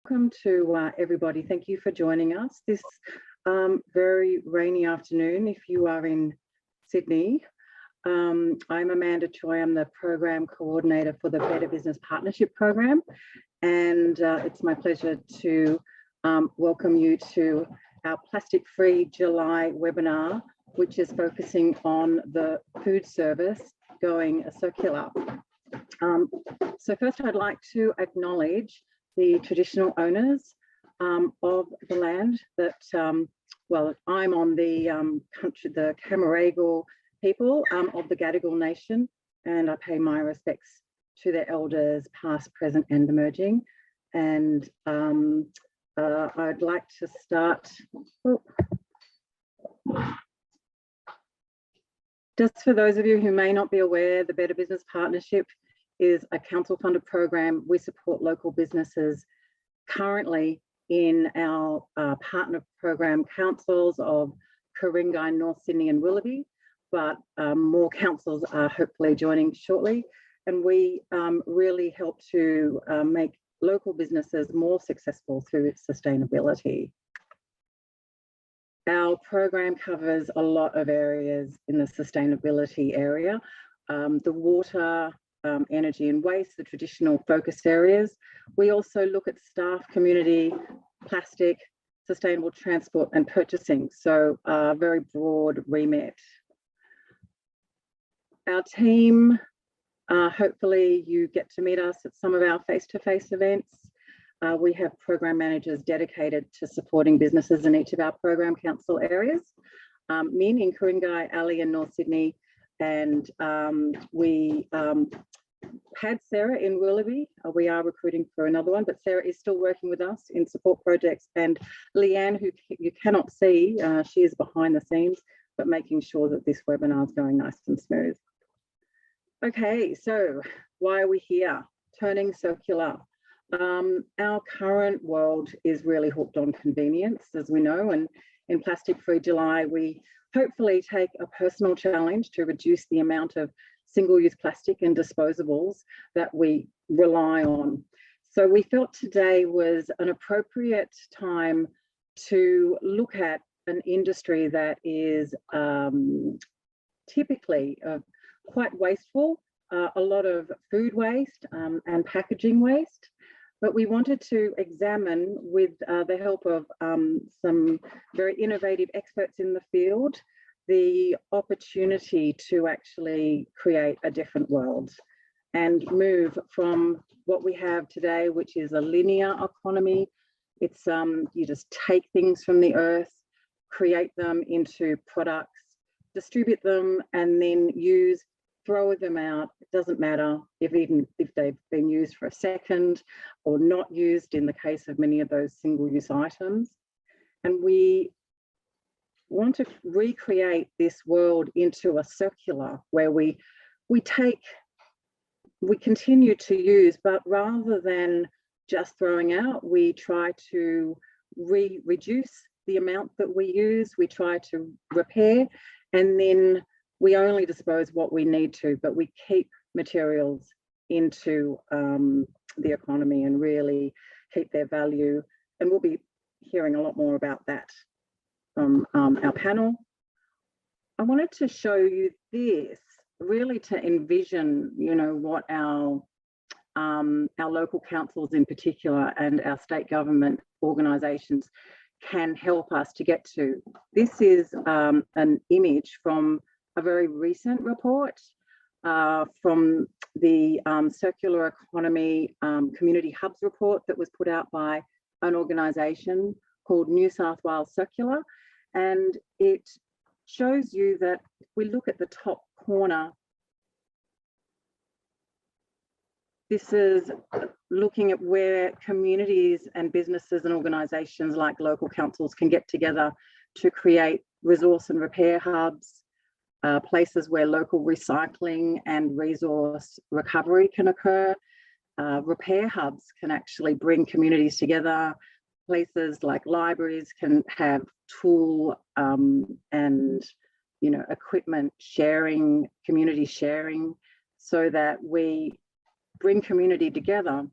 Welcome to everybody. Thank you for joining us this very rainy afternoon if you are in Sydney. I'm Amanda Choi. I'm the Program Coordinator for the Better Business Partnership Program, and it's my pleasure to welcome you to our Plastic-Free July webinar, which is focusing on the food service going circular. So first I'd like to acknowledge the traditional owners of the land that, well, I'm on the country, the Camaragal people of the Gadigal Nation, and I pay my respects to their elders, past, present, and emerging. And I'd like to start. Just for those of you who may not be aware, the Better Business Partnership is a council-funded program. We support local businesses currently in our partner program councils of Ku-ring-gai, North Sydney and Willoughby, but more councils are hopefully joining shortly. And we really help to make local businesses more successful through sustainability. Our program covers a lot of areas in the sustainability area, the water, energy and waste, the traditional focus areas. We also look at staff, community, plastic, sustainable transport and purchasing, so a very broad remit. Our team, hopefully you get to meet us at some of our face-to-face events. We have program managers dedicated to supporting businesses in each of our program council areas. Min in Ku-ring-gai, Ali in North Sydney, and we had Sarah in Willoughby. We are recruiting for another one, but Sarah is still working with us in support projects. And Leanne, who you cannot see, she is behind the scenes, but making sure that this webinar is going nice and smooth. Okay, so why are we here? Turning circular. Our current world is really hooked on convenience, as we know, and in Plastic-Free July, we hopefully take a personal challenge to reduce the amount of single-use plastic and disposables that we rely on. So we felt today was an appropriate time to look at an industry that is typically quite wasteful, a lot of food waste and packaging waste. But we wanted to examine, with the help of some very innovative experts in the field, the opportunity to actually create a different world and move from what we have today, which is a linear economy. It's you just take things from the earth, create them into products, distribute them, and then throw them out. It doesn't matter even if they've been used for a second or not used in the case of many of those single-use items. And we want to recreate this world into a circular where we continue to use, but rather than just throwing out, we try to reduce the amount that we use, we try to repair, and then we only dispose what we need to, but we keep materials into the economy and really keep their value. And we'll be hearing a lot more about that from our panel. I wanted to show you this really to envision, you know, what our local councils in particular and our state government organisations can help us to get to. This is an image from a very recent report from the Circular Economy Community Hubs report that was put out by an organisation called New South Wales Circular. And it shows you that if we look at the top corner, this is looking at where communities and businesses and organisations like local councils can get together to create resource and repair hubs, places where local recycling and resource recovery can occur. Repair hubs can actually bring communities together. Places like libraries can have tool and, you know, equipment sharing, community sharing, so that we bring community together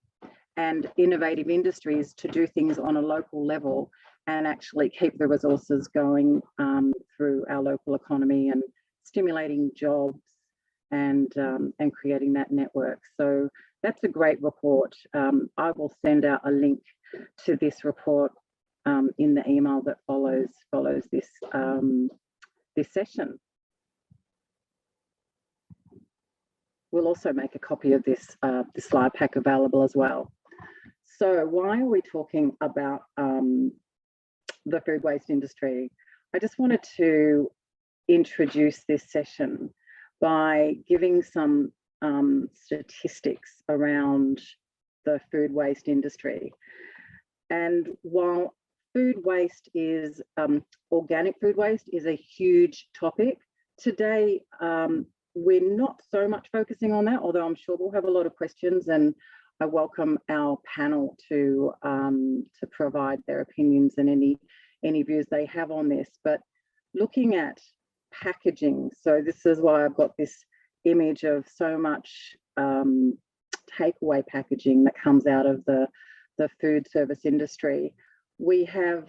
and innovative industries to do things on a local level and actually keep the resources going through our local economy and stimulating jobs and creating that network. So that's a great report. I will send out a link to this report in the email that follows this this session. We'll also make a copy of this this slide pack available as well. So why are we talking about the food waste industry? I just wanted to introduce this session by giving some statistics around the food waste industry. And while food waste is, organic food waste is a huge topic, today we're not so much focusing on that, although I'm sure we'll have a lot of questions, and I welcome our panel to provide their opinions and any views they have on this. But looking at packaging, so this is why I've got this image of so much takeaway packaging that comes out of the food service industry. We have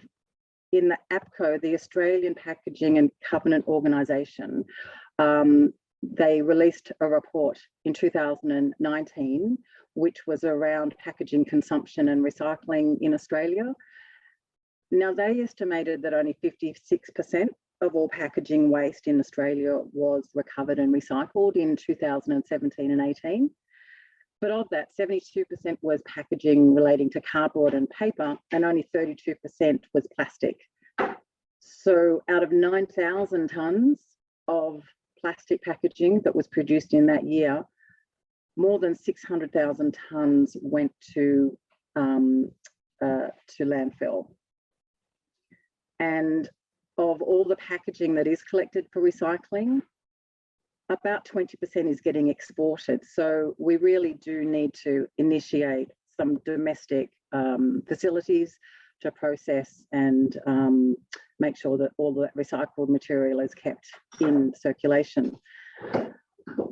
in the APCO, the Australian Packaging and Covenant Organisation, they released a report in 2019, which was around packaging consumption and recycling in Australia. Now, they estimated that only 56% of all packaging waste in Australia was recovered and recycled in 2017 and 18. But of that, 72% was packaging relating to cardboard and paper, and only 32% was plastic. So out of 9,000 tonnes of plastic packaging that was produced in that year, more than 600,000 tonnes went to landfill. And of all the packaging that is collected for recycling, about 20% is getting exported. So we really do need to initiate some domestic facilities to process and make sure that all that recycled material is kept in circulation.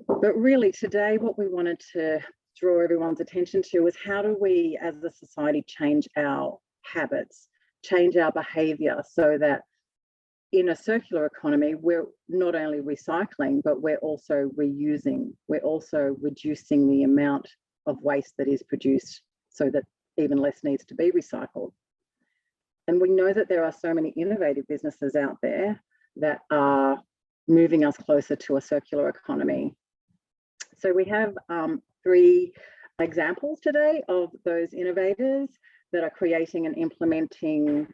But really today, what we wanted to draw everyone's attention to is how do we as a society change our habits, change our behaviour, so that in a circular economy, we're not only recycling, but we're also reusing. We're also reducing the amount of waste that is produced so that even less needs to be recycled. And we know that there are so many innovative businesses out there that are moving us closer to a circular economy. So we have 3 examples today of those innovators that are creating and implementing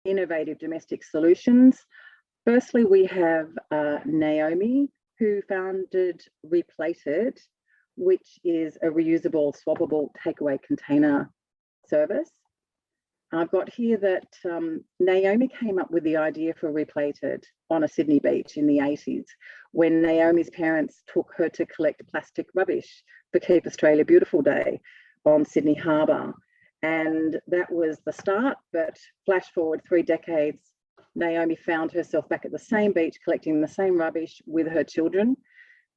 innovative domestic solutions. Firstly, we have Naomi, who founded RePlated, which is a reusable, swappable takeaway container service. I've got here that Naomi came up with the idea for RePlated on a Sydney beach in the 80s, when Naomi's parents took her to collect plastic rubbish for Keep Australia Beautiful Day on Sydney Harbour. And that was the start, but flash forward 3 decades, Naomi found herself back at the same beach collecting the same rubbish with her children.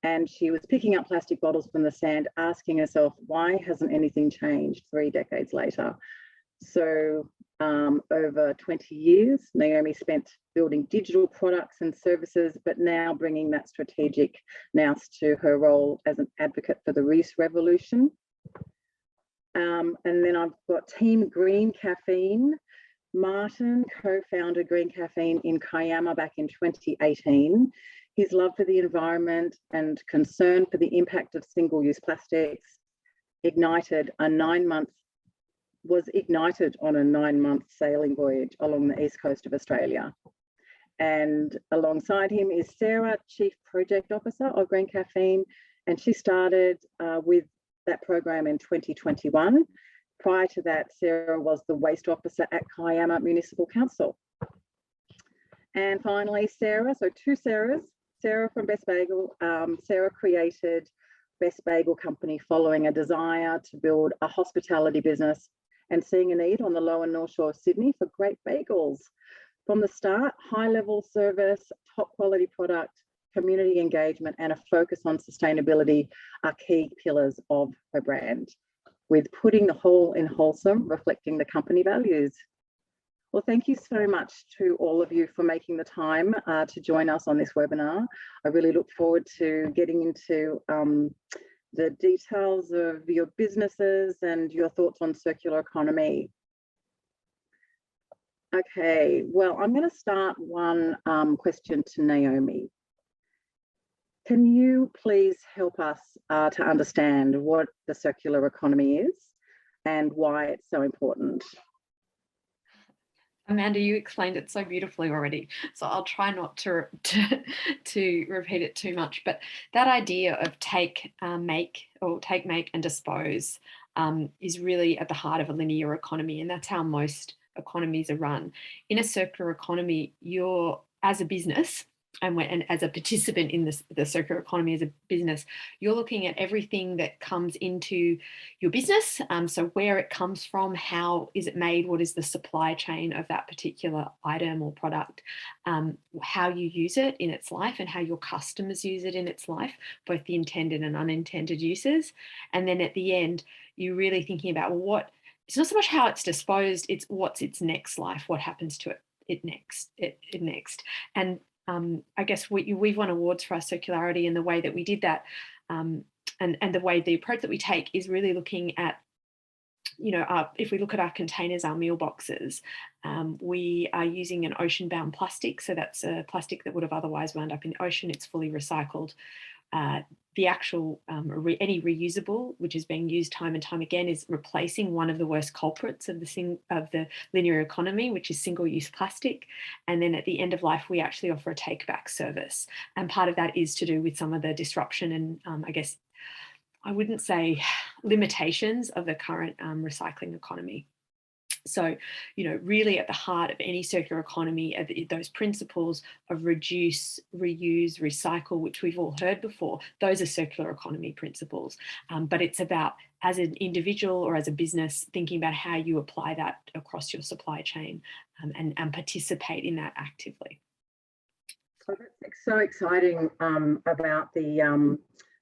And she was picking up plastic bottles from the sand, asking herself, why hasn't anything changed 3 decades later? So over 20 years, Naomi spent building digital products and services, but now bringing that strategic nous to her role as an advocate for the reuse revolution. And then I've got Team Green Caffeen. Martin co-founded Green Caffeen in Kiama back in 2018. His love for the environment and concern for the impact of single-use plastics was ignited on a 9-month sailing voyage along the east coast of Australia. And alongside him is Sarah, Chief Project Officer of Green Caffeen, and she started with that program in 2021. Prior to that, Sarah was the Waste Officer at Kiama Municipal Council. And finally, Sarah, so 2 Sarahs. Sarah from Best Bagel. Sarah created Best Bagel Company following a desire to build a hospitality business and seeing a need on the lower North Shore of Sydney for great bagels. From the start, high-level service, top quality product, community engagement, and a focus on sustainability are key pillars of her brand. with putting the whole in wholesome, reflecting the company values. Well, thank you so much to all of you for making the time to join us on this webinar. I really look forward to getting into the details of your businesses and your thoughts on circular economy. Okay, well, I'm going to start one question to Naomi. Can you please help us to understand what the circular economy is and why it's so important? Amanda, you explained it so beautifully already, so I'll try not to repeat it too much. But that idea of take, make, and dispose is really at the heart of a linear economy, and that's how most economies are run. In a circular economy, you're, as a business, and as a participant in the circular economy as a business, you're looking at everything that comes into your business. So where it comes from, how is it made, what is the supply chain of that particular item or product, how you use it in its life and how your customers use it in its life, both the intended and unintended uses. And then at the end, you're really thinking about it's not so much how it's disposed, it's what's its next life, what happens to it next. And I guess we've won awards for our circularity, and the way that we did that and the approach that we take is really looking at, if we look at our containers, our meal boxes, we are using an ocean-bound plastic. So that's a plastic that would have otherwise wound up in the ocean. It's fully recycled. The actual any reusable, which is being used time and time again, is replacing one of the worst culprits of the linear economy, which is single-use plastic. And then at the end of life, we actually offer a take-back service. And part of that is to do with some of the disruption and I guess I wouldn't say limitations of the current recycling economy. So, really at the heart of any circular economy are those principles of reduce, reuse, recycle, which we've all heard before. Those are circular economy principles. But it's about, as an individual or as a business, thinking about how you apply that across your supply chain and participate in that actively. So that's so exciting about the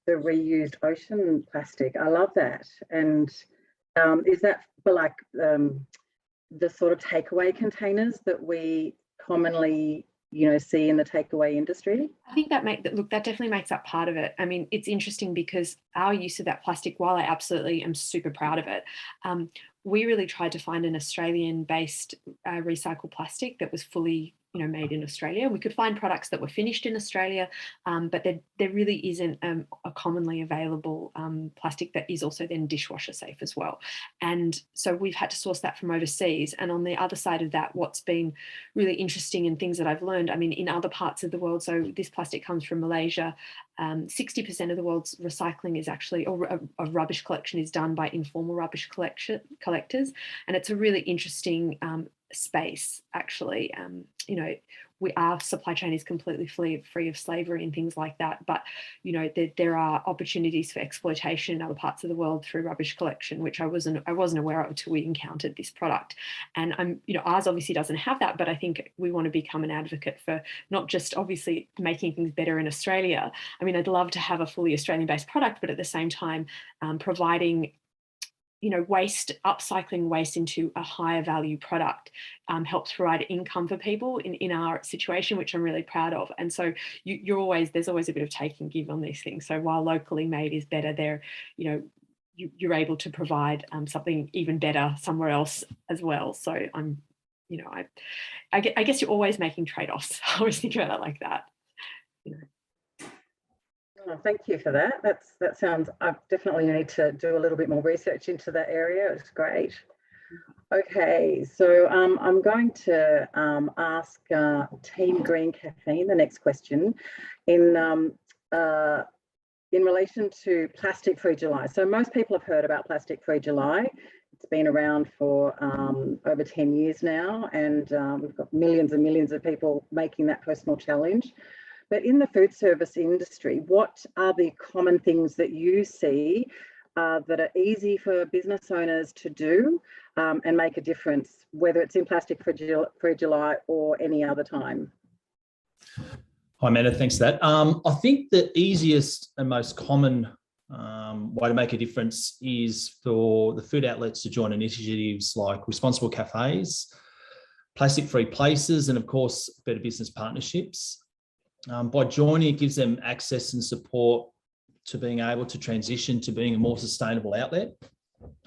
reused ocean plastic. I love that. And is that for like the sort of takeaway containers that we commonly, see in the takeaway industry? I think that definitely makes up part of it. I mean, it's interesting because our use of that plastic, while I absolutely am super proud of it, we really tried to find an Australian-based recycled plastic that was fully made in Australia. We could find products that were finished in Australia, but there really isn't a commonly available plastic that is also then dishwasher safe as well. And so we've had to source that from overseas. And on the other side of that, what's been really interesting and things that I've learned, I mean, in other parts of the world, so this plastic comes from Malaysia, 60% of the world's recycling is actually, or of rubbish collection is done by informal rubbish collectors. And it's a really interesting space, actually. Our supply chain is completely free of slavery and things like that, but there are opportunities for exploitation in other parts of the world through rubbish collection, which I wasn't aware of until we encountered this product. And ours obviously doesn't have that, but I think we want to become an advocate for not just obviously making things better in Australia. I mean, I'd love to have a fully Australian-based product, but at the same time providing upcycling waste into a higher value product helps provide income for people in our situation, which I'm really proud of. And so there's always a bit of take and give on these things. So while locally made is better, you're able to provide something even better somewhere else as well. So I guess you're always making trade-offs. I always think about it like that. Oh, thank you for that. That sounds, I definitely need to do a little bit more research into that area. It's great. Okay, so I'm going to ask Team Green Caffeine the next question in relation to Plastic-Free July. So most people have heard about Plastic-Free July. It's been around for over 10 years now, and we've got millions and millions of people making that personal challenge. But in the food service industry, what are the common things that you see that are easy for business owners to do and make a difference, whether it's in Plastic-Free July or any other time? Hi, Amanda, thanks for that. I think the easiest and most common way to make a difference is for the food outlets to join initiatives like responsible cafes, plastic-free places, and of course, better business partnerships. By joining, it gives them access and support to being able to transition to being a more sustainable outlet.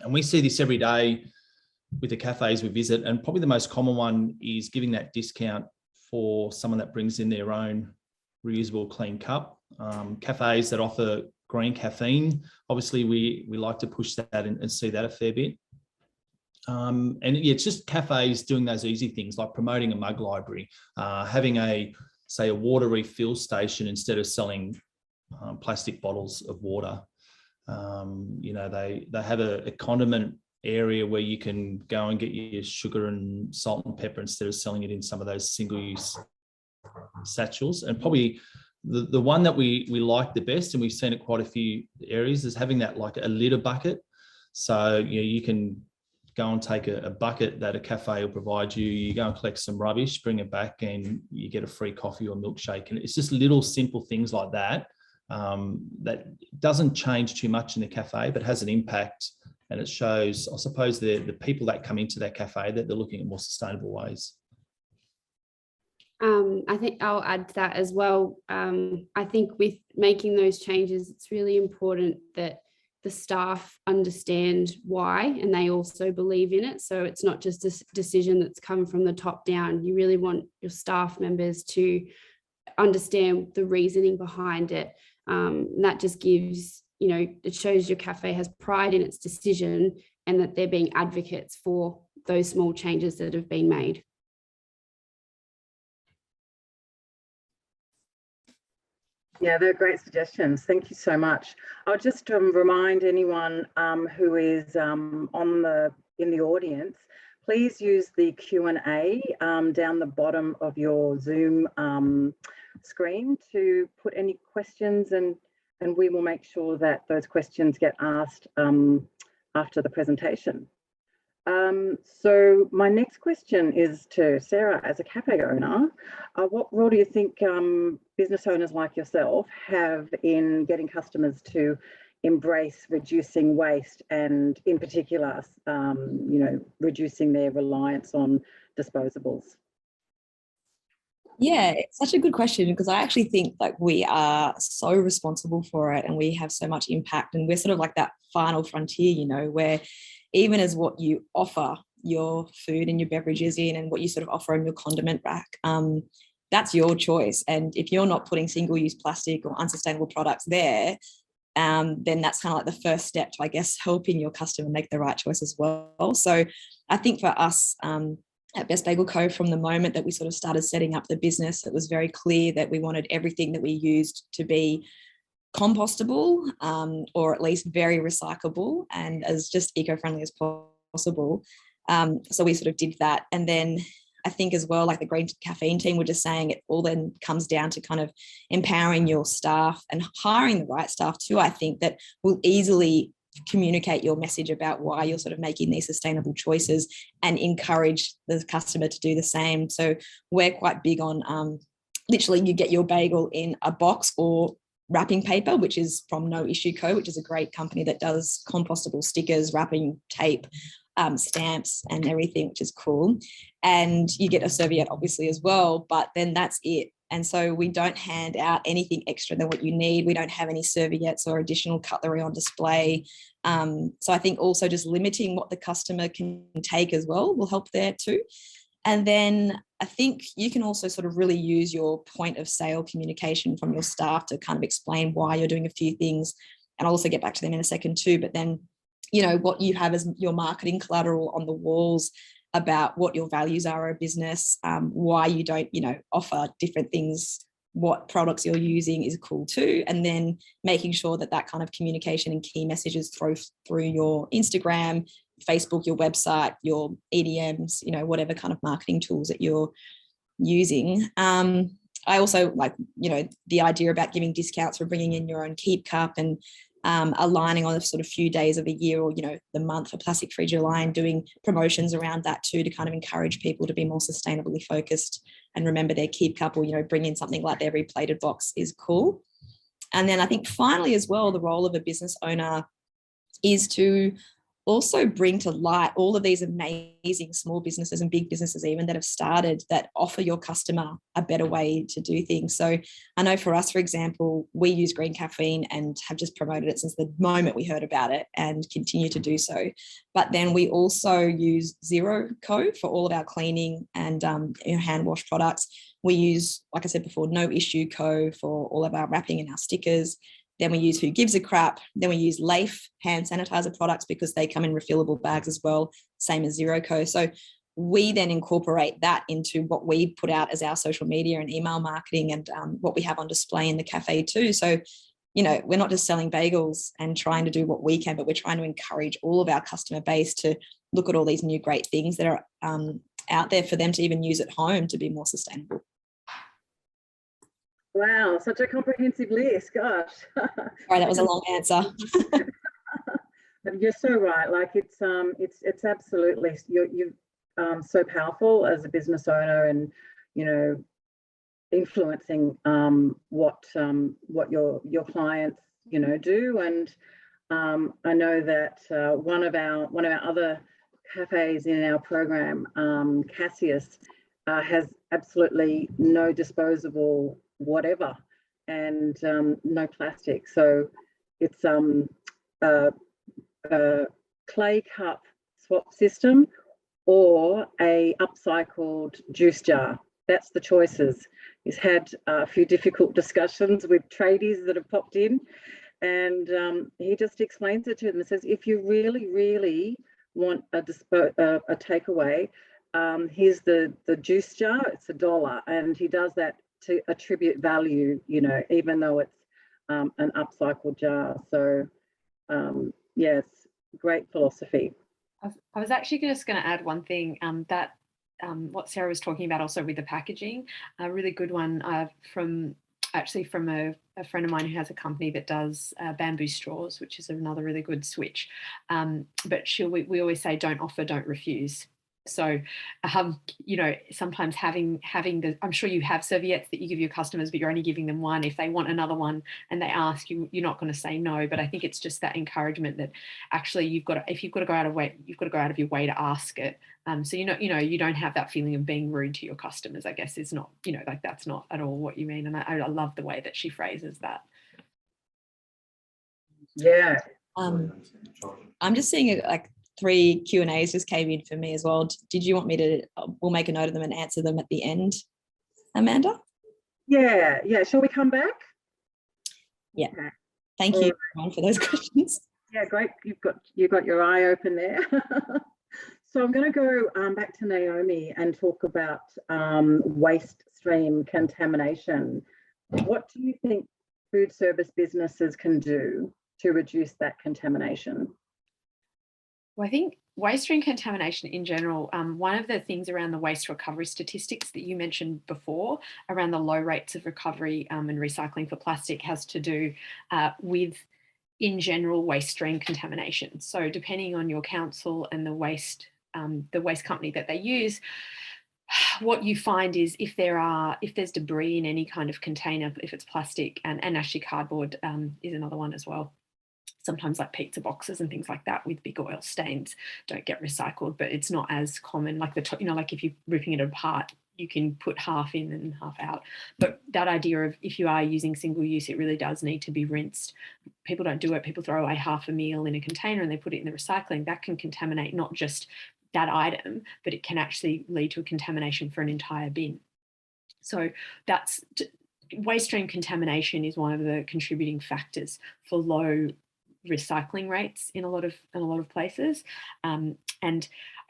And we see this every day with the cafes we visit. And probably the most common one is giving that discount for someone that brings in their own reusable clean cup. Cafes that offer green caffeine, obviously we like to push that and see that a fair bit. And yeah, it's just cafes doing those easy things like promoting a mug library, having a water refill station instead of selling plastic bottles of water. They have a condiment area where you can go and get your sugar and salt and pepper instead of selling it in some of those single-use satchels. And probably the one that we like the best, and we've seen it quite a few areas, is having that like a litter bucket. So you can go and take a bucket that a cafe will provide you. You go and collect some rubbish, bring it back, and you get a free coffee or milkshake. And it's just little simple things like that that doesn't change too much in the cafe, but has an impact. And it shows, I suppose, the people that come into that cafe that they're looking at more sustainable ways. I think I'll add to that as well. I think with making those changes, it's really important that the staff understand why, and they also believe in it. So it's not just a decision that's come from the top down. You really want your staff members to understand the reasoning behind it. That just gives, it shows your cafe has pride in its decision and that they're being advocates for those small changes that have been made. Yeah, they're great suggestions. Thank you so much. I'll just remind anyone who is in the audience, please use the Q&A down the bottom of your Zoom screen to put any questions, and we will make sure that those questions get asked after the presentation. So my next question is to Sarah. As a cafe owner, what role do you think business owners like yourself have in getting customers to embrace reducing waste, and in particular, reducing their reliance on disposables? Yeah, it's such a good question, because I actually think like we are so responsible for it and we have so much impact, and we're sort of like that final frontier, where even as what you offer your food and your beverages in and what you sort of offer in your condiment rack, that's your choice. And if you're not putting single-use plastic or unsustainable products there, then that's kind of like the first step to, I guess, helping your customer make the right choice as well. So I think for us at Best Bagel Co, from the moment that we sort of started setting up the business, it was very clear that we wanted everything that we used to be compostable, or at least very recyclable and as just eco-friendly as possible. So we sort of did that. And then I think as well, like the Green Caffeine team were just saying, it all then comes down to kind of empowering your staff and hiring the right staff too. I think that will easily communicate your message about why you're sort of making these sustainable choices and encourage the customer to do the same. So we're quite big on literally you get your bagel in a box or wrapping paper, which is from No Issue Co, which is a great company that does compostable stickers, wrapping tape, stamps and everything, which is cool. And you get a serviette obviously as well, but then that's it. And so we don't hand out anything extra than what you need. We don't have any serviettes or additional cutlery on display. So I think also just limiting what the customer can take as well will help there too. And then I think you can also sort of really use your point of sale communication from your staff to kind of explain why you're doing a few things. And I'll also get back to them in a second too. But then, what you have as your marketing collateral on the walls about what your values are as a business, why you don't, offer different things, what products you're using is cool too. And then making sure that that kind of communication and key messages through your Instagram, Facebook, your website, your EDMs, whatever kind of marketing tools that you're using. I also like, the idea about giving discounts for bringing in your own keep cup and aligning on a sort of few days of a year or, the month for Plastic Free July, and doing promotions around that too to kind of encourage people to be more sustainably focused and remember their keep cup, or, bring in something like their RePlated box is cool. And then I think finally as well, the role of a business owner is to also bring to light all of these amazing small businesses and big businesses even that have started that offer your customer a better way to do things. So I know for us, for example, we use green caffeine and have just promoted it since the moment we heard about it and continue to do so. But then we also use Zero Co for all of our cleaning and hand wash products. We use, like I said before, No Issue Co for all of our wrapping and our stickers. Then we use Who Gives a Crap. Then we use Leif hand sanitizer products because they come in refillable bags as well, same as Zero Co. So we then incorporate that into what we put out as our social media and email marketing and what we have on display in the cafe too. So, you know, we're not just selling bagels and trying to do what we can, but we're trying to encourage all of our customer base to look at all these new great things that are out there for them to even use at home to be more sustainable. Wow, such a comprehensive list, gosh. Sorry, that was a long answer. You're so right. Like it's absolutely, you're so powerful as a business owner, and you know, influencing what your clients do. And I know that one of our other cafes in our program, Cassius, has absolutely no disposable whatever and no plastic. So it's a clay cup swap system or a upcycled juice jar. That's the choices. He's had a few difficult discussions with tradies that have popped in, and he just explains it to them and says, if you really, really want a takeaway, here's the juice jar, it's $1. And he does that to attribute value, even though it's an upcycled jar. So yeah, it's great philosophy. I was actually just going to add one thing, that what Sarah was talking about also with the packaging, a really good one from a friend of mine who has a company that does bamboo straws, which is another really good switch. But we always say, don't offer, don't refuse. So, sometimes having I'm sure you have serviettes that you give your customers, but you're only giving them one. If they want another one and they ask you, you're not going to say no. But I think it's just that encouragement that actually if you've got to go out of your way to ask it. So you don't have that feeling of being rude to your customers, I guess is not, like that's not at all what you mean. And I love the way that she phrases that. Yeah. I'm just seeing like 3 Q&As just came in for me as well. Did you want me to, we'll make a note of them and answer them at the end, Amanda? Yeah. Shall we come back? Yeah. Okay. Thank you everyone for those questions. Yeah, great. You've got your eye open there. So I'm going to go back to Naomi and talk about waste stream contamination. What do you think food service businesses can do to reduce that contamination? Well, I think waste stream contamination in general, one of the things around the waste recovery statistics that you mentioned before around the low rates of recovery and recycling for plastic has to do with, in general, waste stream contamination. So depending on your council and the waste company that they use, what you find is if there's debris in any kind of container, if it's plastic and actually cardboard is another one as well. Sometimes like pizza boxes and things like that with big oil stains don't get recycled, but it's not as common. Like like if you're ripping it apart, you can put half in and half out. But that idea of if you are using single use, it really does need to be rinsed. People don't do it. People throw away half a meal in a container and they put it in the recycling. That can contaminate not just that item, but it can actually lead to a contamination for an entire bin. So that's waste stream contamination is one of the contributing factors for low recycling rates in a lot of places. And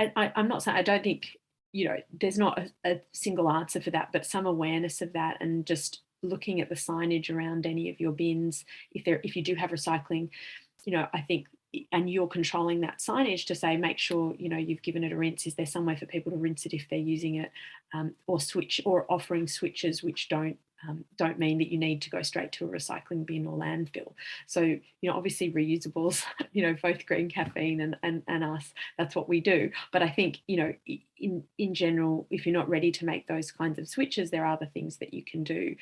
I'm not saying, I don't think, there's not a single answer for that, but some awareness of that and just looking at the signage around any of your bins, if you do have recycling, I think and you're controlling that signage to say, make sure, you know, you've given it a rinse. Is there somewhere for people to rinse it if they're using it, or offering switches which don't mean that you need to go straight to a recycling bin or landfill. So, you know, obviously reusables, you know, both Green Caffeine and us, that's what we do. But I think, you know, in general, if you're not ready to make those kinds of switches, there are other things that you can do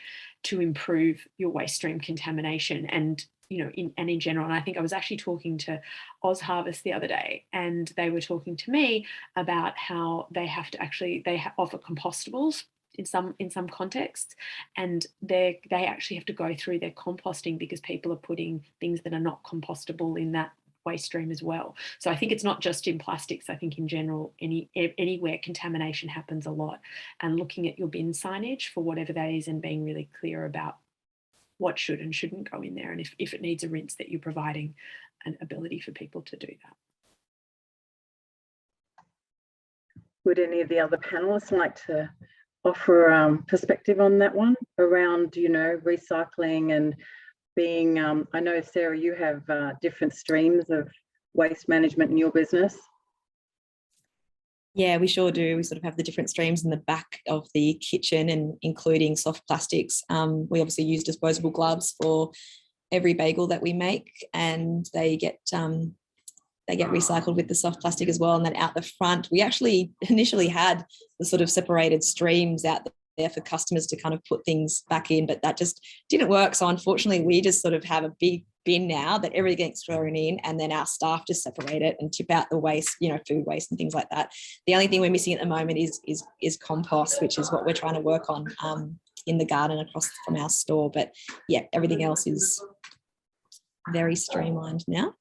to improve your waste stream contamination and, you know, in general. And I think I was actually talking to Oz Harvest the other day, and they were talking to me about how they have to actually, offer compostables in some contexts, and they actually have to go through their composting because people are putting things that are not compostable in that waste stream as well. So I think it's not just in plastics. I think in general, anywhere contamination happens a lot, and looking at your bin signage for whatever that is and being really clear about what should and shouldn't go in there, and if it needs a rinse, that you're providing an ability for people to do that. Would any of the other panelists like to offer perspective on that one around, you know, recycling and being, I know, Sarah, you have different streams of waste management in your business. Yeah, we sure do. We sort of have the different streams in the back of the kitchen, and including soft plastics. We obviously use disposable gloves for every bagel that we make, and they get recycled with the soft plastic as well. And then out the front, we actually initially had the sort of separated streams out there for customers to kind of put things back in, but that just didn't work. So unfortunately, we just sort of have a big bin now that everything gets thrown in, and then our staff just separate it and tip out the waste, you know, food waste and things like that. The only thing we're missing at the moment is compost, which is what we're trying to work on in the garden across from our store. But yeah, everything else is very streamlined now.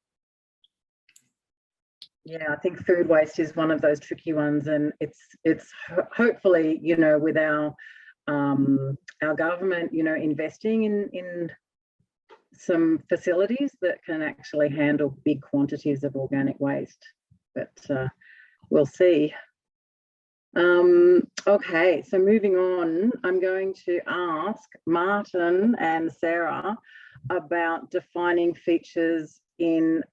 Yeah, I think food waste is one of those tricky ones, and it's hopefully, you know, with our government, you know, investing in some facilities that can actually handle big quantities of organic waste, but we'll see. Okay, so moving on, I'm going to ask Martin and Sarah about defining features in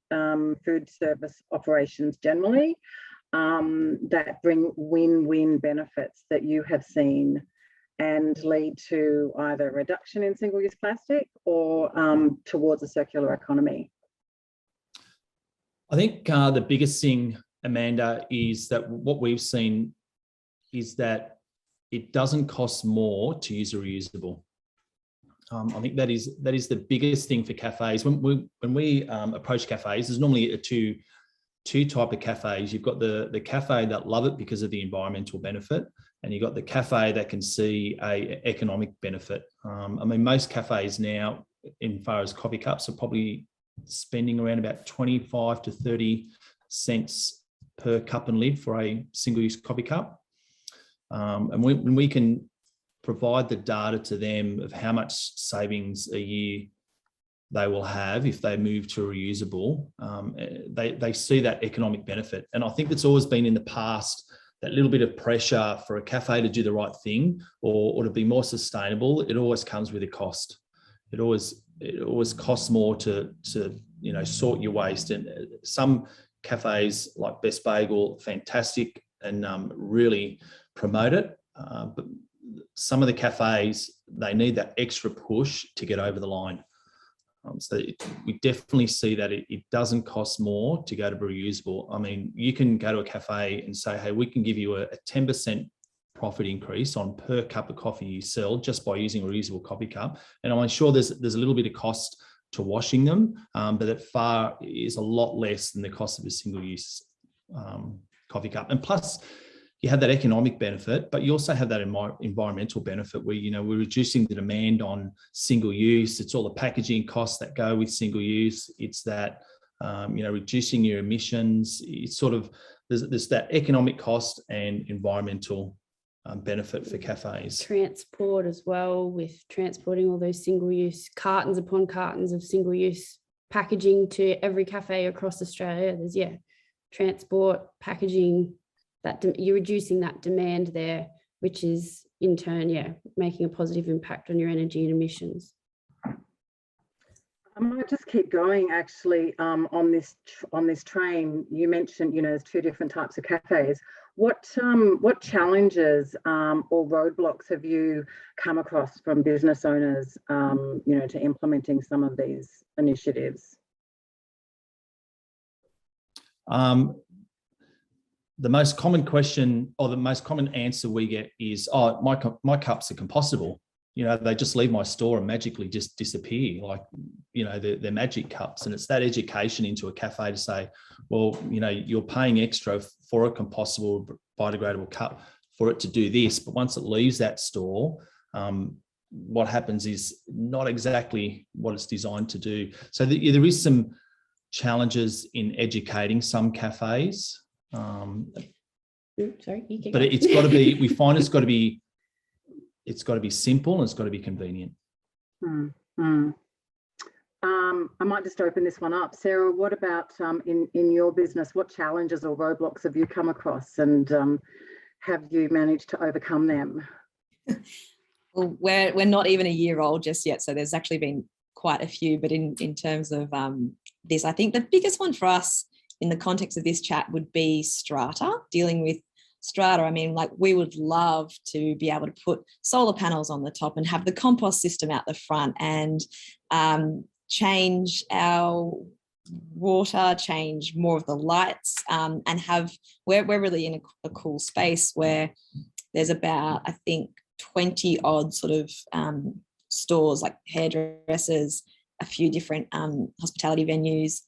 food service operations generally that bring win-win benefits that you have seen and lead to either reduction in single-use plastic or towards a circular economy. I think the biggest thing, Amanda, is that what we've seen is that it doesn't cost more to use a reusable. I think that is the biggest thing for cafes. When we approach cafes, there's normally two type of cafes. You've got the cafe that love it because of the environmental benefit, and you've got the cafe that can see a economic benefit. I mean, most cafes now, in far as coffee cups, are probably spending around about 25 to 30 cents per cup and lid for a single-use coffee cup. And when we can provide the data to them of how much savings a year they will have if they move to a reusable, they see that economic benefit. And I think it's always been in the past, that little bit of pressure for a cafe to do the right thing or to be more sustainable. It always comes with a cost. It always costs more to you know, sort your waste. And some cafes like Best Bagel, fantastic, and really promote it. But some of the cafes, they need that extra push to get over the line. So we definitely see that it doesn't cost more to go to reusable. I mean, you can go to a cafe and say, hey, we can give you a 10% profit increase on per cup of coffee you sell just by using a reusable coffee cup. And I'm sure there's a little bit of cost to washing them, but it far is a lot less than the cost of a single-use coffee cup. And plus, you have that economic benefit, but you also have that environmental benefit where, you know, we're reducing the demand on single use. It's all the packaging costs that go with single use. It's that, you know, reducing your emissions. It's sort of, there's that economic cost and environmental benefit for cafes. Transport as well, with transporting all those single-use cartons upon cartons of single-use packaging to every cafe across Australia. There's, yeah, transport, packaging, that you're reducing that demand there, which is in turn, yeah, making a positive impact on your energy and emissions. I might just keep going actually on this train. You mentioned, there's two different types of cafes. What challenges or roadblocks have you come across from business owners, to implementing some of these initiatives? The most common question or the most common answer we get is, "Oh, my cups are compostable. They just leave my store and magically just disappear, like, they're magic cups." And it's that education into a cafe to say, well, you're paying extra for a compostable, biodegradable cup for it to do this. But once it leaves that store, what happens is not exactly what it's designed to do. So there is some challenges in educating some cafes. Sorry, you can but it's got to be, we find it's got to be simple and it's got to be convenient. I might just open this one up. Sarah, what about in your business, what challenges or roadblocks have you come across, and have you managed to overcome them? Well, we're not even a year old just yet, so there's actually been quite a few, but in terms of this, I think the biggest one for us in the context of this chat would be strata, dealing with strata. I mean, like, we would love to be able to put solar panels on the top and have the compost system out the front, and change our water, change more of the lights, and we're really in a cool space where there's about, I think, 20 odd sort of stores, like hairdressers, a few different hospitality venues,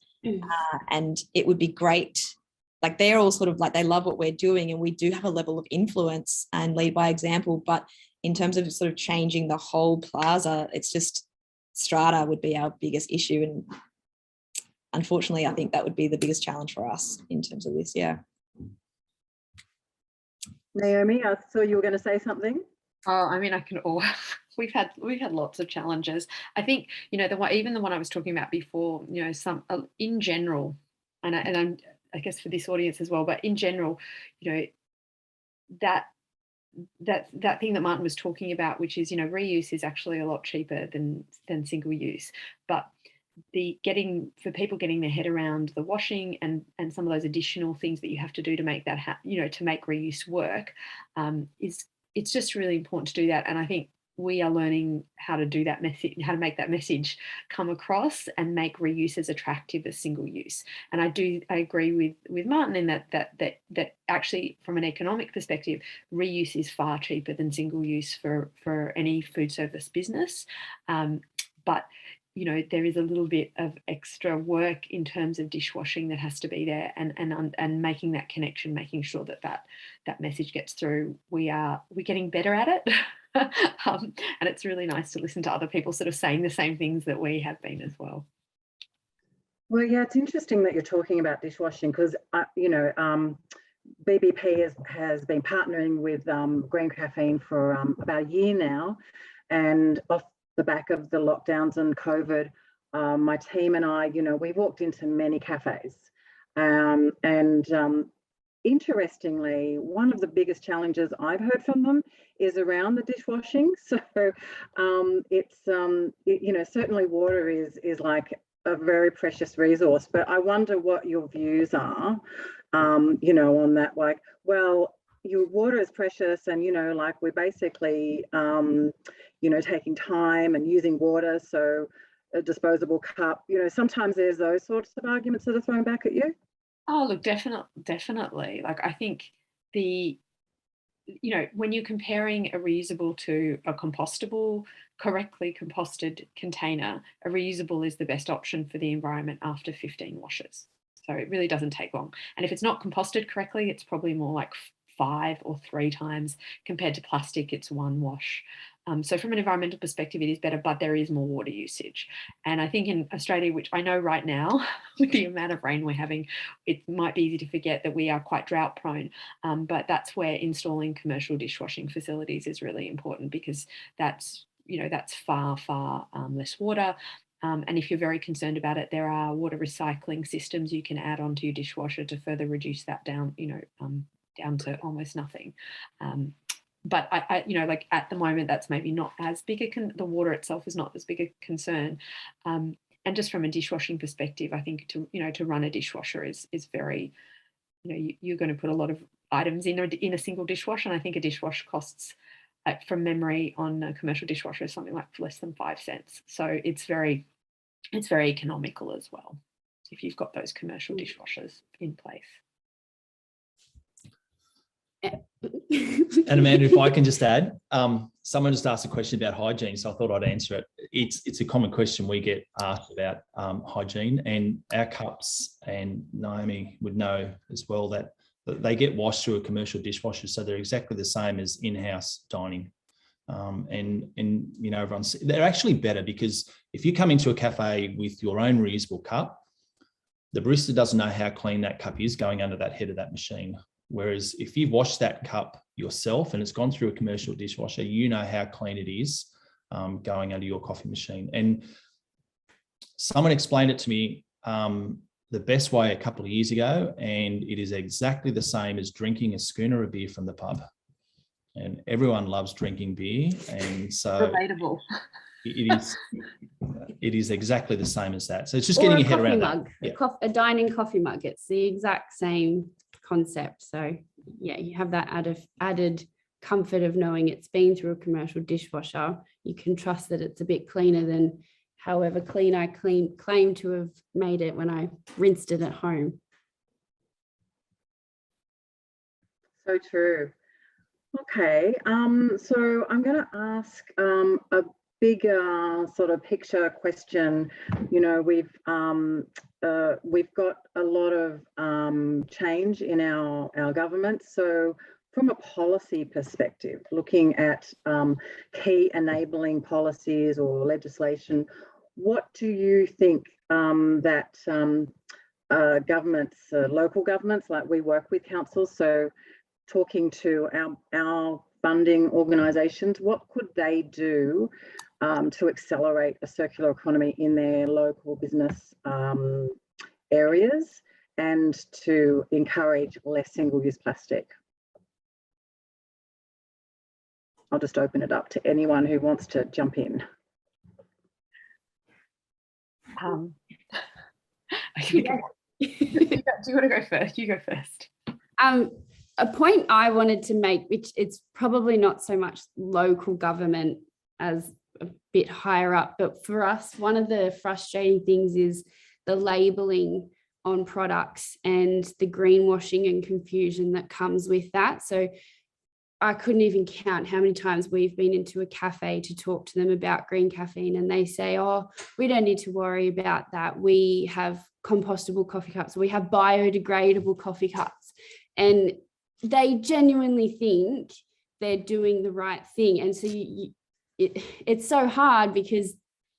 and it would be great. Like, they're all sort of like, they love what we're doing, and we do have a level of influence and lead by example. But in terms of sort of changing the whole plaza, it's just strata would be our biggest issue. And unfortunately, I think that would be the biggest challenge for us in terms of this. Yeah. Naomi, I saw you were going to say something. Oh, I mean, we've had lots of challenges. I think, even the one I was talking about before, some in general, and I guess for this audience as well, but in general, that thing that Martin was talking about, which is, reuse is actually a lot cheaper than single use. But for people getting their head around the washing and some of those additional things that you have to do to make that to make reuse work, it's just really important to do that. And I think we are learning how to do that message, how to make that message come across and make reuse as attractive as single use. And I agree with Martin in that actually, from an economic perspective, reuse is far cheaper than single use for any food service business. But there is a little bit of extra work in terms of dishwashing that has to be there, and making that connection, making sure that message gets through. We're getting better at it. And it's really nice to listen to other people sort of saying the same things that we have been as well. Well, yeah, it's interesting that you're talking about dishwashing, because BBP has been partnering with Green Caffeen for about a year now, and off the back of the lockdowns and COVID, my team and I, we walked into many cafes, and interestingly, one of the biggest challenges I've heard from them is around the dishwashing. So it's certainly water is like a very precious resource, but I wonder what your views are, on that. Like, well, your water is precious, and like, we're basically taking time and using water, so a disposable cup, sometimes there's those sorts of arguments that are thrown back at you. Oh, look, definitely. Like, I think when you're comparing a reusable to a compostable, correctly composted container, a reusable is the best option for the environment after 15 washes. So it really doesn't take long. And if it's not composted correctly, it's probably more like 5 or 3 times. Compared to plastic, it's 1 wash. So from an environmental perspective, it is better, but there is more water usage. And I think in Australia, which I know right now, with the amount of rain we're having, it might be easy to forget that we are quite drought prone. But that's where installing commercial dishwashing facilities is really important, because that's far, far less water. And if you're very concerned about it, there are water recycling systems you can add onto your dishwasher to further reduce that down, down to almost nothing. But I at the moment, that's maybe not as big the water itself is not as big a concern. and just from a dishwashing perspective, I think to run a dishwasher is very, you're going to put a lot of items in a single dishwasher, and I think a dishwasher costs, from memory, on a commercial dishwasher something like less than 5 cents. So it's very economical as well if you've got those commercial dishwashers in place. And Amanda, if I can just add, someone just asked a question about hygiene, so I thought I'd answer it. It's a common question we get asked about hygiene, and our cups, and Naomi would know as well, that they get washed through a commercial dishwasher, so they're exactly the same as in-house dining. And they're actually better, because if you come into a cafe with your own reusable cup, the barista doesn't know how clean that cup is going under that head of that machine. Whereas if you've washed that cup yourself and it's gone through a commercial dishwasher, you know how clean it is going under your coffee machine. And someone explained it to me the best way a couple of years ago, and it is exactly the same as drinking a schooner of beer from the pub. And everyone loves drinking beer, and so relatable. It is exactly the same as that. So it's just getting your head around that. A dining coffee mug. It's the exact same concept. So yeah, you have that added comfort of knowing it's been through a commercial dishwasher. You can trust that it's a bit cleaner than however clean I claim to have made it when I rinsed it at home. So true. Okay, so I'm going to ask a bigger sort of picture question. We've got a lot of change in our government. So from a policy perspective, looking at key enabling policies or legislation, what do you think that governments, local governments, like we work with councils, so talking to our funding organisations, what could they do to accelerate a circular economy in their local business areas and to encourage less single-use plastic? I'll just open it up to anyone who wants to jump in. Do you want to go first? You go first. A point I wanted to make, which it's probably not so much local government as a bit higher up, but for us, one of the frustrating things is the labelling on products and the greenwashing and confusion that comes with that. So I couldn't even count how many times we've been into a cafe to talk to them about green caffeine, and they say, oh, we don't need to worry about that. We have compostable coffee cups. We have biodegradable coffee cups. And they genuinely think they're doing the right thing. And so it's so hard because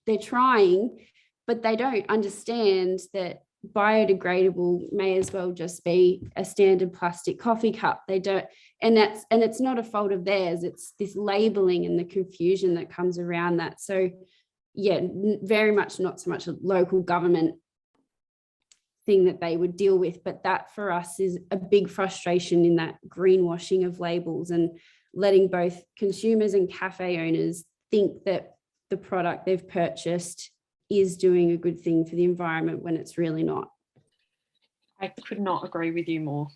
they're trying, but they don't understand that biodegradable may as well just be a standard plastic coffee cup. They don't, and it's not a fault of theirs. It's this labeling and the confusion that comes around that. So yeah, very much not so much a local government thing that they would deal with, but that for us is a big frustration in that greenwashing of labels and letting both consumers and cafe owners think that the product they've purchased is doing a good thing for the environment when it's really not. I could not agree with you more.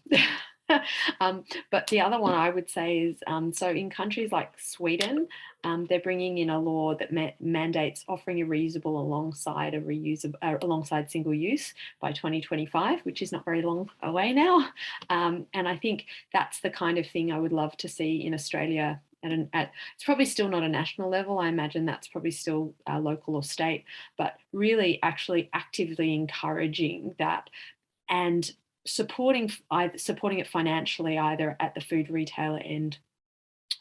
But the other one I would say is, so in countries like Sweden, they're bringing in a law that mandates offering a reusable alongside a alongside single use by 2025, which is not very long away now. And I think that's the kind of thing I would love to see in Australia. It's probably still not a national level. I imagine that's probably still local or state, but really actually actively encouraging that and supporting it financially, either at the food retailer end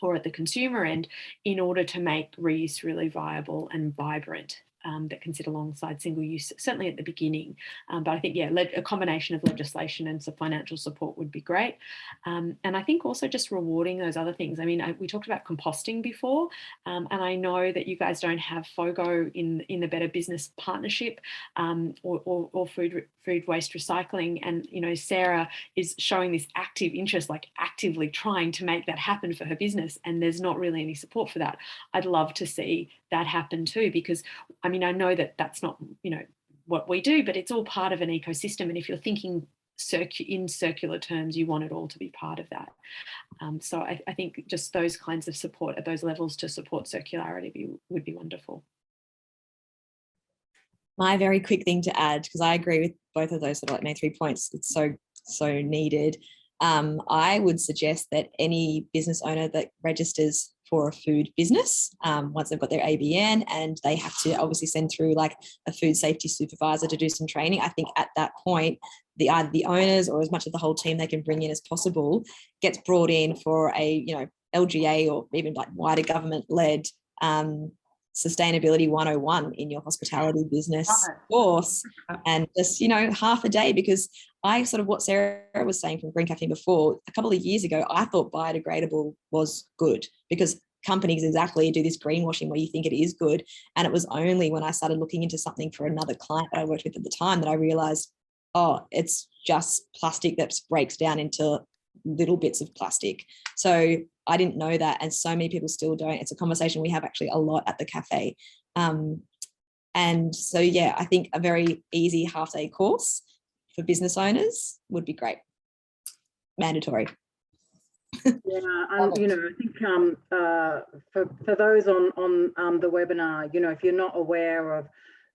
or at the consumer end, in order to make reuse really viable and vibrant, that can sit alongside single use, certainly at the beginning. But I think, yeah, a combination of legislation and some financial support would be great. And I think also just rewarding those other things. I mean, we talked about composting before, and I know that you guys don't have FOGO in the Better Business Partnership or food waste recycling. And, you know, Sarah is showing this active interest, like actively trying to make that happen for her business. And there's not really any support for that. I'd love to see that happen too, because I mean, I know that that's not, you know, what we do, but it's all part of an ecosystem. And if you're thinking in circular terms, you want it all to be part of that. So I think just those kinds of support at those levels to support circularity would be wonderful. My very quick thing to add, because I agree with both of those sort of like my 3 points, it's so needed. I would suggest that any business owner that registers for a food business, once they've got their ABN, and they have to obviously send through like a food safety supervisor to do some training, I think at that point, either the owners or as much of the whole team they can bring in as possible gets brought in for a, LGA or even like wider government-led Sustainability 101 in your hospitality business course, and just, half a day, because I sort of what Sarah was saying from Green Caffeine before, a couple of years ago, I thought biodegradable was good because companies exactly do this greenwashing where you think it is good. And it was only when I started looking into something for another client that I worked with at the time that I realized, oh, it's just plastic that breaks down into little bits of plastic. So I didn't know that, and so many people still don't. It's a conversation we have actually a lot at the cafe. And so, yeah, I think a very easy half-day course for business owners would be great. Mandatory. Yeah, I think for those on the webinar, if you're not aware of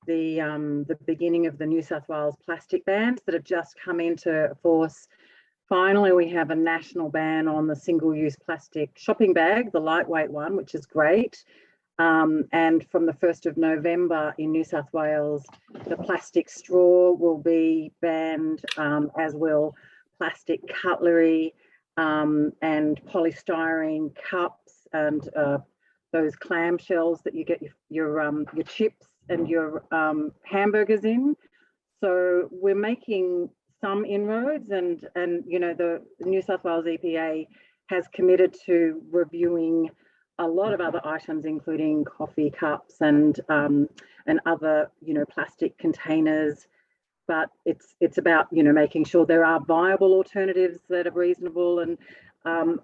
the beginning of the New South Wales plastic bans that have just come into force. Finally, we have a national ban on the single-use plastic shopping bag, the lightweight one, which is great. And from the 1st of November in New South Wales, the plastic straw will be banned, as will plastic cutlery and polystyrene cups and those clamshells that you get your chips and your hamburgers in. So we're making some inroads, and the New South Wales EPA has committed to reviewing a lot of other items, including coffee cups and other plastic containers. But it's about making sure there are viable alternatives that are reasonable and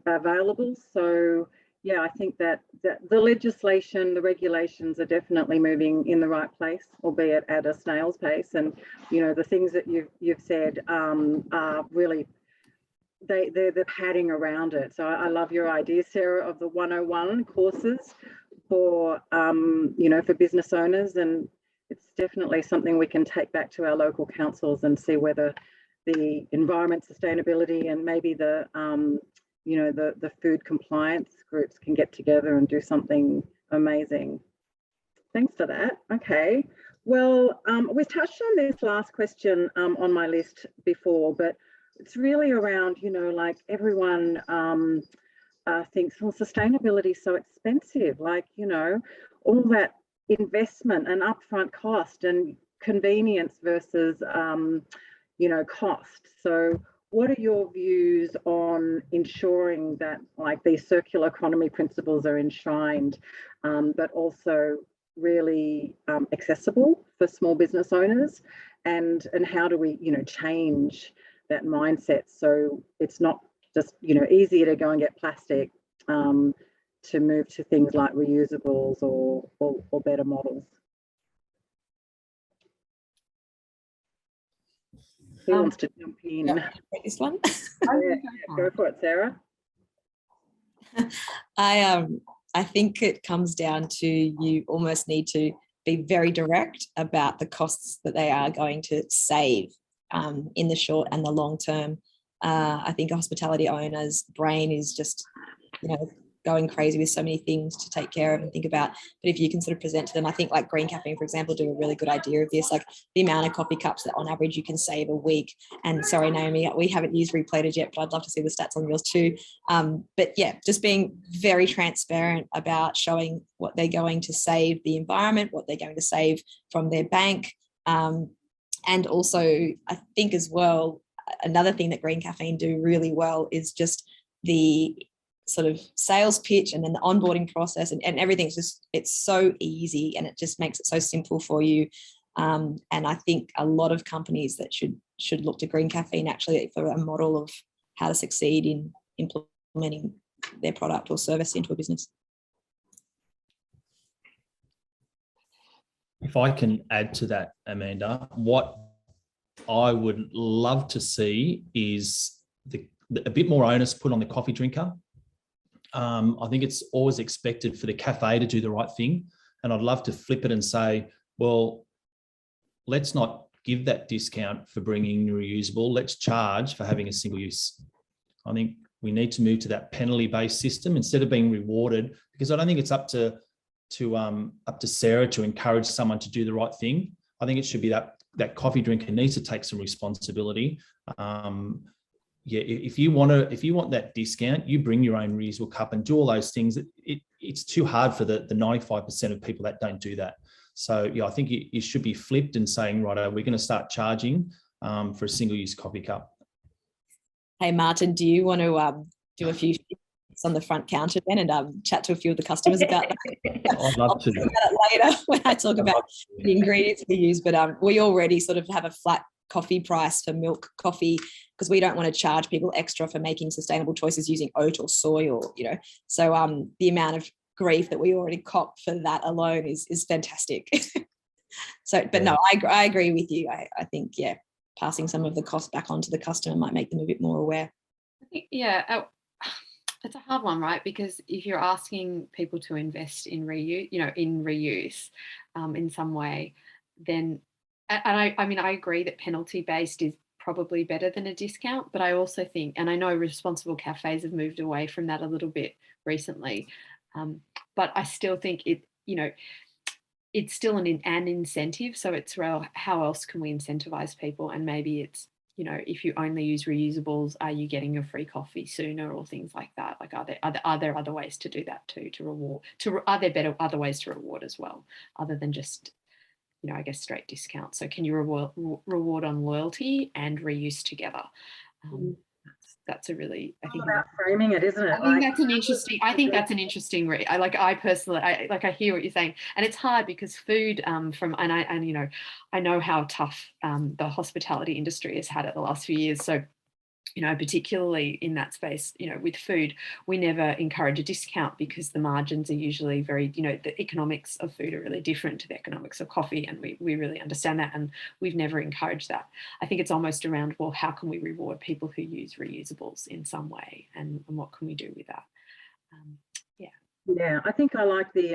available. So yeah, I think that the legislation, the regulations are definitely moving in the right place, albeit at a snail's pace. And the things that you've said are really they're the padding around it. So I love your idea, Sarah, of the 101 courses for for business owners, and it's definitely something we can take back to our local councils and see whether the environment sustainability and maybe the the food compliance groups can get together and do something amazing. Thanks for that. Okay. Well, we've touched on this last question on my list before, but it's really around, like everyone thinks, well, sustainability is so expensive, like, all that investment and upfront cost and convenience versus, cost. So what are your views on ensuring that like these circular economy principles are enshrined, but also really accessible for small business owners, and how do we change that mindset so it's not just easier to go and get plastic to move to things like reusables or better models? Who wants to jump in? Take this one. Go for it, Sarah. I think it comes down to you almost need to be very direct about the costs that they are going to save in the short and the long term. I think a hospitality owner's brain is just, going crazy with so many things to take care of and think about. But if you can sort of present to them, I think like Green Caffeine, for example, do a really good idea of this, like the amount of coffee cups that on average you can save a week. And sorry, Naomi, we haven't used RePlated yet, but I'd love to see the stats on yours too. But yeah, just being very transparent about showing what they're going to save the environment, what they're going to save from their bank. And also, I think as well, another thing that Green Caffeine do really well is just the sort of sales pitch and then the onboarding process and everything's just, it's so easy and it just makes it so simple for you. And I think a lot of companies that should look to Green Caffeine actually for a model of how to succeed in implementing their product or service into a business. If I can add to that, Amanda, what I would love to see is a bit more onus put on the coffee drinker. I think it's always expected for the cafe to do the right thing. And I'd love to flip it and say, well, let's not give that discount for bringing reusable. Let's charge for having a single use. I think we need to move to that penalty-based system instead of being rewarded, because I don't think it's up to Sarah to encourage someone to do the right thing. I think it should be that coffee drinker needs to take some responsibility. If you want that discount, you bring your own reusable cup and do all those things. It's too hard for the 95% of people that don't do that. So I think it should be flipped and saying, right, we're going to start charging for a single-use coffee cup. Hey, Martin, do you want to do a few things on the front counter then and chat to a few of the customers about that? I'd love to. I'll talk about it later when I talk about the ingredients we use, but we already sort of have a flat coffee price for milk coffee because we don't want to charge people extra for making sustainable choices using oat or soy or, so the amount of grief that we already cop for that alone is fantastic. So, but no, I agree with you. I think, passing some of the cost back onto the customer might make them a bit more aware. Yeah, it's a hard one, right? Because if you're asking people to invest in reuse, in some way, then, and I agree that penalty based is probably better than a discount, but I also think, and I know responsible cafes have moved away from that a little bit recently, but I still think it's still an incentive. So it's how else can we incentivize people? And maybe it's, if you only use reusables, are you getting your free coffee sooner or things like that? Like, are there other ways to do that too, to reward? Are there other ways to reward as well, other than just, I guess, straight discounts? So can you reward on loyalty and reuse together? That's a really, I think, about framing it, isn't it? I think that's an interesting. I think that's an interesting. I personally, I hear what you're saying, and it's hard because food, I know how tough the hospitality industry has had it the last few years. So, particularly in that space, with food, we never encourage a discount because the margins are usually very, the economics of food are really different to the economics of coffee, and we really understand that, and we've never encouraged that. I think it's almost around, well, how can we reward people who use reusables in some way, and what can we do with that? Yeah, I think I like the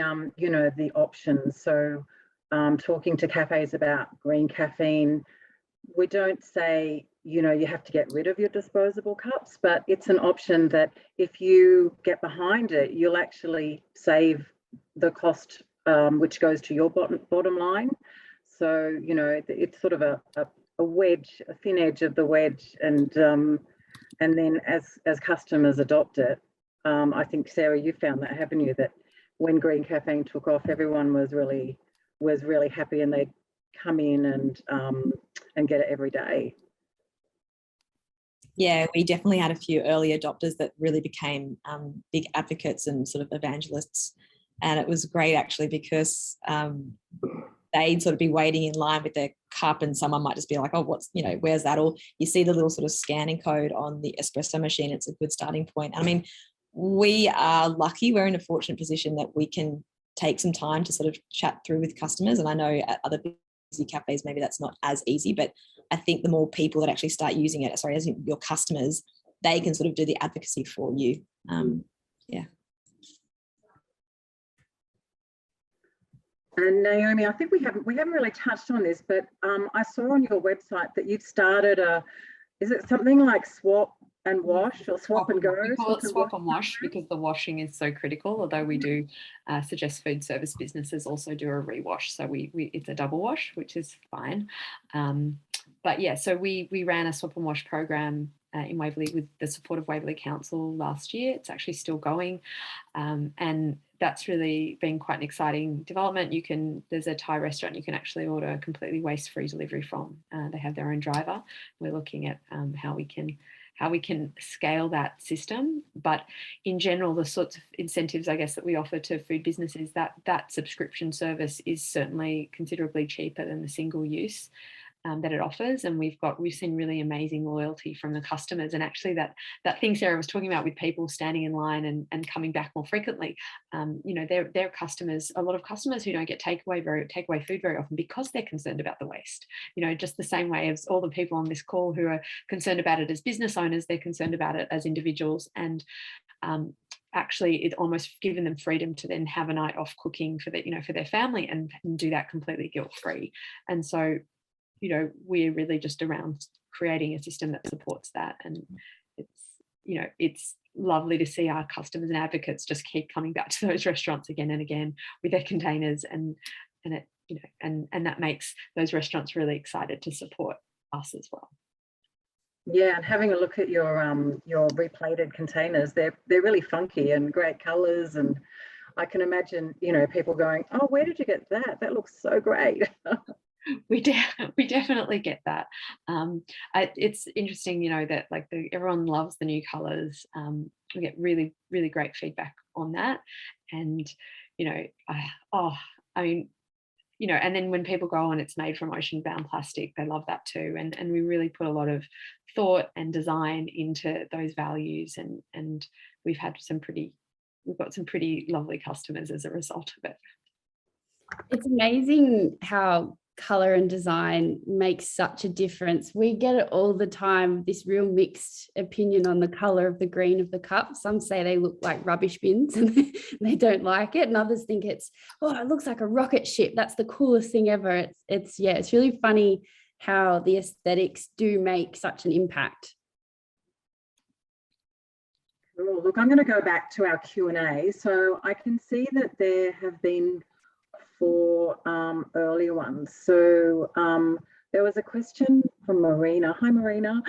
the options. So talking to cafes about green caffeine, we don't say, you have to get rid of your disposable cups, but it's an option that if you get behind it, you'll actually save the cost, which goes to your bottom line. So, it's sort of a wedge, a thin edge of the wedge. And then as customers adopt it, I think, Sarah, you found that, haven't you? That when green caffeine took off, everyone was really happy, and they'd come in and get it every day. Yeah, we definitely had a few early adopters that really became big advocates and sort of evangelists. And it was great actually because they'd sort of be waiting in line with their cup and someone might just be like, oh, where's that? Or you see the little sort of scanning code on the espresso machine. It's a good starting point. I mean, we are lucky. We're in a fortunate position that we can take some time to sort of chat through with customers. And I know at other busy cafes, maybe that's not as easy, but I think the more people that actually start using it, as your customers, they can sort of do the advocacy for you. And Naomi, I think we haven't really touched on this, but I saw on your website that you've started is it something like swap and wash, or swap and go? We call it swap and wash because the washing is so critical, although we do suggest food service businesses also do a rewash. So it's a double wash, which is fine. But yeah, so we ran a swap and wash program in Waverley with the support of Waverley Council last year. It's actually still going. And that's really been quite an exciting development. There's a Thai restaurant you can actually order completely waste-free delivery from. They have their own driver. We're looking at how we can scale that system. But in general, the sorts of incentives, I guess, that we offer to food businesses, that subscription service is certainly considerably cheaper than the single use. that it offers, and we've seen really amazing loyalty from the customers. And actually that thing Sarah was talking about with people standing in line and coming back more frequently, you know, they're customers, a lot of customers who don't get takeaway food very often because they're concerned about the waste. You know, just the same way as all the people on this call who are concerned about it as business owners, they're concerned about it as individuals. And actually it almost given them freedom to then have a night off cooking for their family and do that completely guilt-free. And so, you know, we're really just around creating a system that supports that. And it's lovely to see our customers and advocates just keep coming back to those restaurants again and again with their containers, and it, you know, and that makes those restaurants really excited to support us as well. Yeah, and having a look at your replated containers, they're really funky and great colours, and I can imagine, you know, people going, "Oh, where did you get that? That looks so great." We definitely get that. It's interesting, you know, that like everyone loves the new colours. We get really, really great feedback on that, and you know, I mean, you know, and then when people go on, it's made from ocean-bound plastic, they love that too. And we really put a lot of thought and design into those values, and we've got some pretty lovely customers as a result of it. It's amazing how color and design makes such a difference. We get it all the time, this real mixed opinion on the color of the green of the cup. Some say they look like rubbish bins and they don't like it, and others think it looks like a rocket ship, that's the coolest thing ever. It's really funny how the aesthetics do make such an impact. Cool. Look, I'm going to go back to our Q&A. So I can see that there have been 4 earlier ones. So there was a question from Marina. Hi, Marina.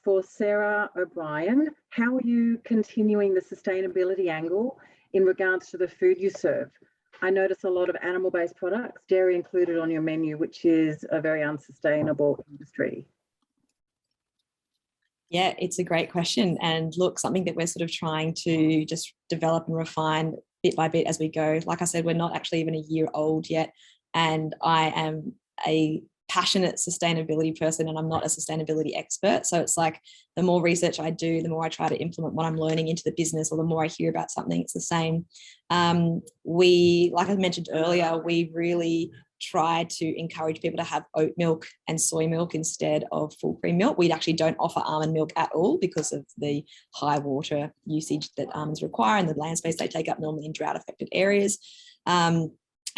For Sarah O'Brien, how are you continuing the sustainability angle in regards to the food you serve? I notice a lot of animal-based products, dairy included on your menu, which is a very unsustainable industry. Yeah, it's a great question. And look, something that we're sort of trying to just develop and refine bit by bit as we go. Like I said, we're not actually even a year old yet. And I am a passionate sustainability person, and I'm not a sustainability expert. So it's like the more research I do, the more I try to implement what I'm learning into the business, or the more I hear about something, it's the same. Like I mentioned earlier, we really try to encourage people to have oat milk and soy milk instead of full cream milk. We actually don't offer almond milk at all because of the high water usage that almonds require and the land space they take up normally in drought affected areas.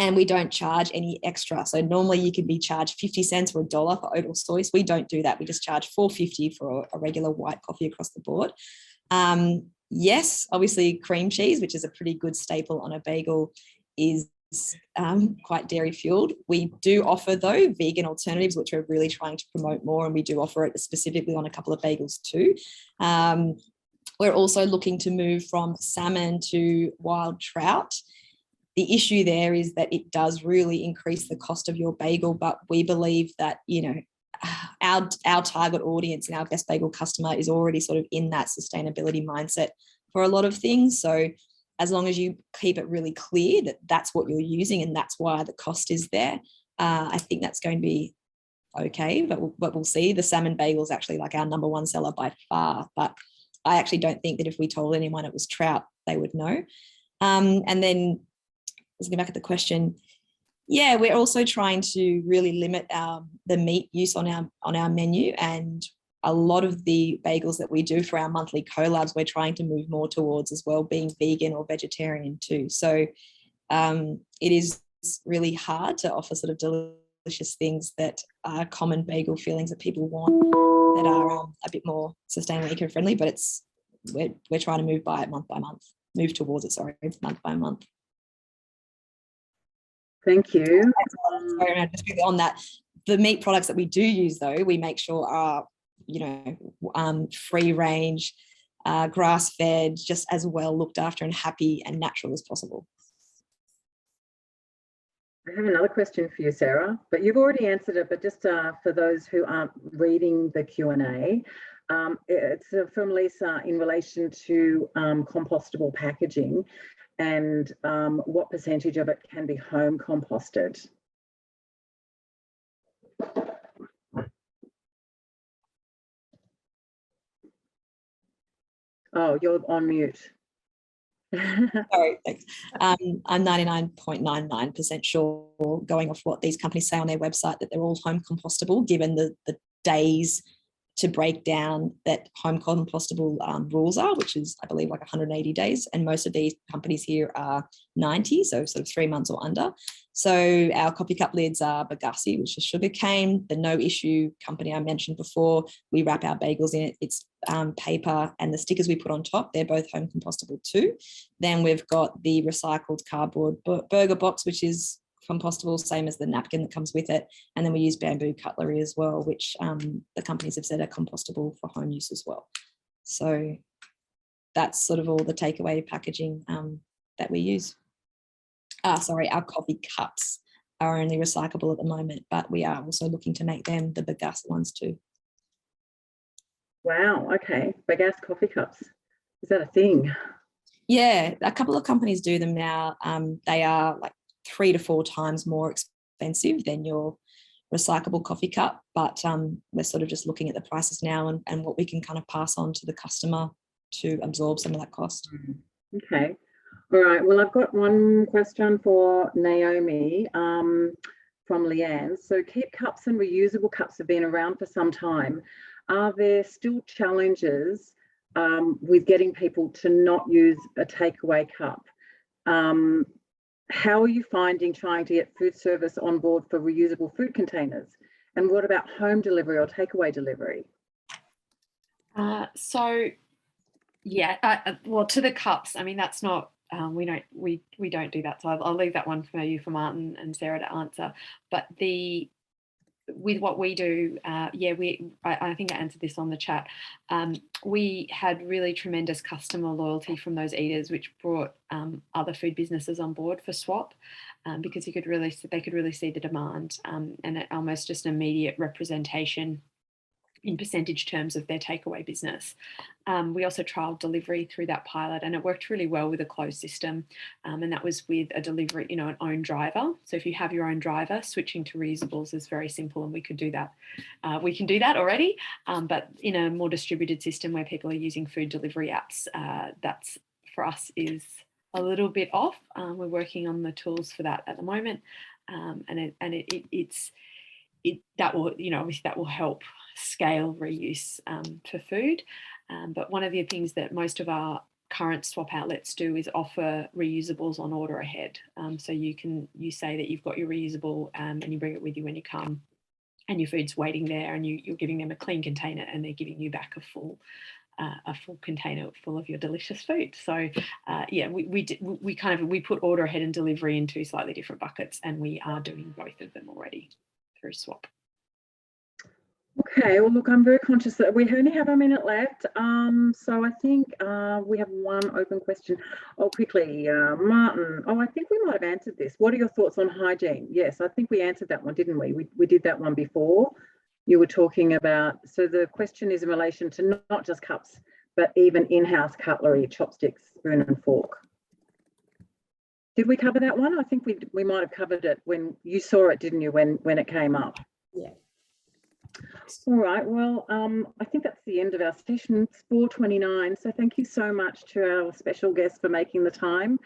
And we don't charge any extra. So normally you can be charged 50 cents or $1 for oat or soy. So we don't do that. We just charge $4.50 for a regular white coffee across the board. Yes, obviously cream cheese, which is a pretty good staple on a bagel, is quite dairy fueled. We do offer though vegan alternatives, which we're really trying to promote more, and we do offer it specifically on a couple of bagels too. We're also looking to move from salmon to wild trout. The issue there is that it does really increase the cost of your bagel, but we believe that, you know, our target audience and our best bagel customer is already sort of in that sustainability mindset for a lot of things. So as long as you keep it really clear that that's what you're using and that's why the cost is there, I think that's going to be okay. But we'll see. The salmon bagel is actually like our #1 seller by far. But I actually don't think that if we told anyone it was trout, they would know. And then let's go back at the question. Yeah, we're also trying to really limit the meat use on our menu, and a lot of the bagels that we do for our monthly collabs, we're trying to move more towards as well being vegan or vegetarian too. So it is really hard to offer sort of delicious things that are common bagel feelings that people want that are a bit more sustainably eco-friendly, but we're trying to move month by month. Thank you. Sorry, just on that, the meat products that we do use though, we make sure are, you know, free range, grass fed, just as well looked after and happy and natural as possible. I have another question for you, Sarah, but you've already answered it, but just for those who aren't reading the Q&A, it's from Lisa in relation to compostable packaging and what percentage of it can be home composted. Oh, you're on mute. Sorry, thanks. I'm 99.99% sure, going off what these companies say on their website, that they're all home compostable, given the days to break down that home compostable rules are, which is, I believe, like 180 days. And most of these companies here are 90, so sort of 3 months or under. So our coffee cup lids are Bagel, which is sugarcane. The No Issue company I mentioned before, we wrap our bagels in it. It's paper, and the stickers we put on top, they're both home compostable too. Then we've got the recycled cardboard burger box, which is compostable, same as the napkin that comes with it. And then we use bamboo cutlery as well, which the companies have said are compostable for home use as well. So that's sort of all the takeaway packaging that we use. Sorry, our coffee cups are only recyclable at the moment, but we are also looking to make them the Bagel ones too. Wow, okay. Bagel coffee cups. Is that a thing? Yeah, a couple of companies do them now. They are like 3 to 4 times more expensive than your recyclable coffee cup, but we're sort of just looking at the prices now and what we can kind of pass on to the customer to absorb some of that cost. Okay. All right. Well, I've got one question for Naomi from Leanne. So keep cups and reusable cups have been around for some time. Are there still challenges with getting people to not use a takeaway cup? How are you finding trying to get food service on board for reusable food containers? And what about home delivery or takeaway delivery? So yeah, well, to the cups, I mean, that's not, we don't do that. So I'll leave that one for you, for Martin and Sarah to answer. But with what we do, I think I answered this on the chat. We had really tremendous customer loyalty from those eaters, which brought other food businesses on board for swap, because they could really see the demand, and it almost just an immediate representation in percentage terms of their takeaway business. We also trialled delivery through that pilot, and it worked really well with a closed system. And that was with a delivery, an own driver. So if you have your own driver, switching to reusables is very simple, and we could do that. We can do that already, but in a more distributed system where people are using food delivery apps, that's for us is a little bit off. We're working on the tools for that at the moment, that will, obviously that will help scale reuse for food. But one of the things that most of our current swap outlets do is offer reusables on order ahead. So you say that you've got your reusable and you bring it with you when you come, and your food's waiting there, and you're giving them a clean container, and they're giving you back a full container full of your delicious food. So we put order ahead and delivery into slightly different buckets, and we are doing both of them already through swap. Okay, well, look, I'm very conscious that we only have a minute left. So I think we have one open question. Oh, quickly, Martin. Oh, I think we might have answered this. What are your thoughts on hygiene? Yes, I think we answered that one, didn't we? We did that one before. You were talking about, so the question is in relation to not just cups, but even in-house cutlery, chopsticks, spoon and fork. Did we cover that one? I think we might have covered it when you saw it, didn't you, when it came up? Yeah. All right, well, I think that's the end of our session. It's 4:29, so thank you so much to our special guests for making the time.